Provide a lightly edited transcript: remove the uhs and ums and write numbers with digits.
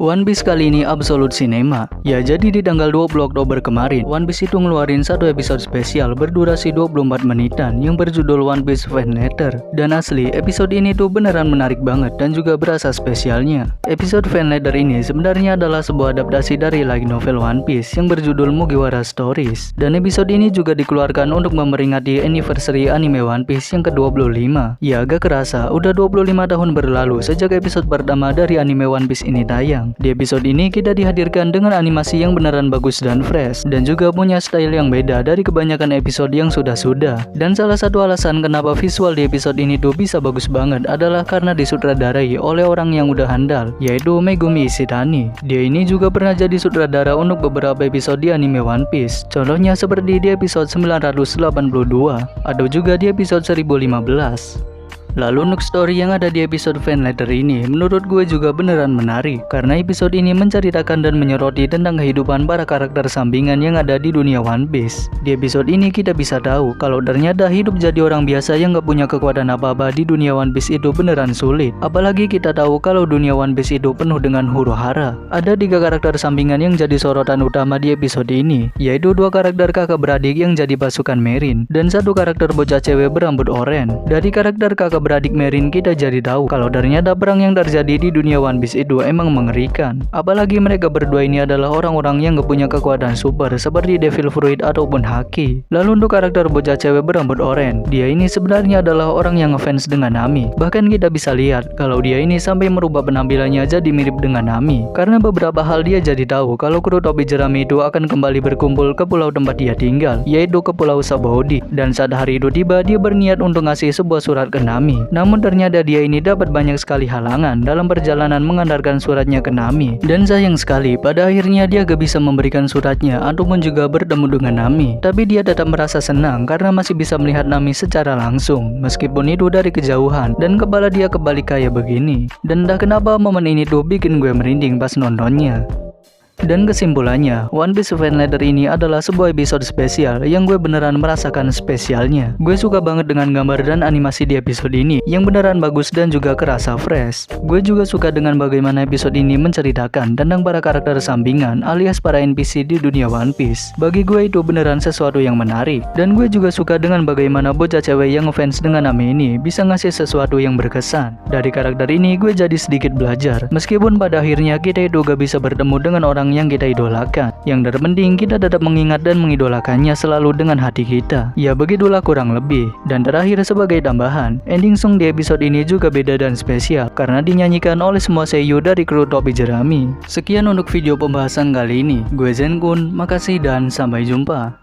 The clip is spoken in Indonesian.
One Piece kali ini Absolute Cinema. Ya, jadi di tanggal 20 Oktober kemarin, One Piece itu ngeluarin satu episode spesial berdurasi 24 menitan yang berjudul One Piece Fan Letter. Dan asli, episode ini tuh beneran menarik banget dan juga berasa spesialnya. Episode Fan Letter ini sebenarnya adalah sebuah adaptasi dari light novel One Piece yang berjudul Mugiwara Stories. Dan episode ini juga dikeluarkan untuk memperingati anniversary anime One Piece yang ke-25. Ya, agak kerasa, udah 25 tahun berlalu sejak episode pertama dari anime One Piece ini tayang. Di episode ini kita dihadirkan dengan animasi yang beneran bagus dan fresh, dan juga punya style yang beda dari kebanyakan episode yang sudah-sudah. Dan salah satu alasan kenapa visual di episode ini tuh bisa bagus banget adalah karena disutradarai oleh orang yang udah handal, yaitu Megumi Ishitani. Dia ini juga pernah jadi sutradara untuk beberapa episode di anime One Piece. Contohnya seperti di episode 982 atau juga di episode 1015. Lalu untuk story yang ada di episode Fan Letter ini menurut gue juga beneran menarik, karena episode ini menceritakan dan menyoroti tentang kehidupan para karakter sampingan yang ada di dunia One Piece. Di episode ini kita bisa tahu kalau ternyata hidup jadi orang biasa yang gak punya kekuatan apa-apa di dunia One Piece itu beneran sulit. Apalagi kita tahu kalau dunia One Piece itu penuh dengan huru-hara. Ada 3 karakter sampingan yang jadi sorotan utama di episode ini, yaitu 2 karakter kakak beradik yang jadi pasukan Marine dan 1 karakter bocah cewek berambut oranye. Dari karakter kakak beradik Marine kita jadi tahu kalau ternyata perang yang terjadi di dunia One Piece itu emang mengerikan. Apalagi mereka berdua ini adalah orang-orang yang gak punya kekuatan super seperti Devil Fruit ataupun Haki. Lalu untuk karakter bocah cewek berambut oranye, dia ini sebenarnya adalah orang yang ngefans dengan Nami. Bahkan kita bisa lihat kalau dia ini sampai merubah penampilannya jadi mirip dengan Nami. Karena beberapa hal dia jadi tahu kalau kru topi jerami itu akan kembali berkumpul ke pulau tempat dia tinggal, yaitu ke Pulau Sabaody. Dan saat hari itu tiba, dia berniat untuk ngasih sebuah surat ke Nami. Namun ternyata dia ini dapat banyak sekali halangan dalam perjalanan mengantarkan suratnya ke Nami. Dan sayang sekali, pada akhirnya dia gak bisa memberikan suratnya ataupun juga bertemu dengan Nami. Tapi dia tetap merasa senang karena masih bisa melihat Nami secara langsung, meskipun itu dari kejauhan, dan kepala dia kebalik kayak begini. Dan entah kenapa momen ini tuh bikin gue merinding pas nontonnya. Dan kesimpulannya, One Piece Fan Letter ini adalah sebuah episode spesial yang gue beneran merasakan spesialnya. Gue suka banget dengan gambar dan animasi di episode ini yang beneran bagus dan juga kerasa fresh. Gue juga suka dengan bagaimana episode ini menceritakan tentang para karakter sampingan alias para NPC di dunia One Piece. Bagi gue itu beneran sesuatu yang menarik. Dan gue juga suka dengan bagaimana bocah cewek yang ngefans dengan Nami ini bisa ngasih sesuatu yang berkesan. Dari karakter ini gue jadi sedikit belajar. Meskipun pada akhirnya kita itu gak bisa bertemu dengan orang yang kita idolakan, yang terpenting kita tetap mengingat dan mengidolakannya selalu dengan hati kita. Ya, begitulah kurang lebih. Dan terakhir sebagai tambahan, ending song di episode ini juga beda dan spesial karena dinyanyikan oleh semua seiyuu dari kru topi jerami. Sekian untuk video pembahasan kali ini. Gue Zenkun, makasih dan sampai jumpa.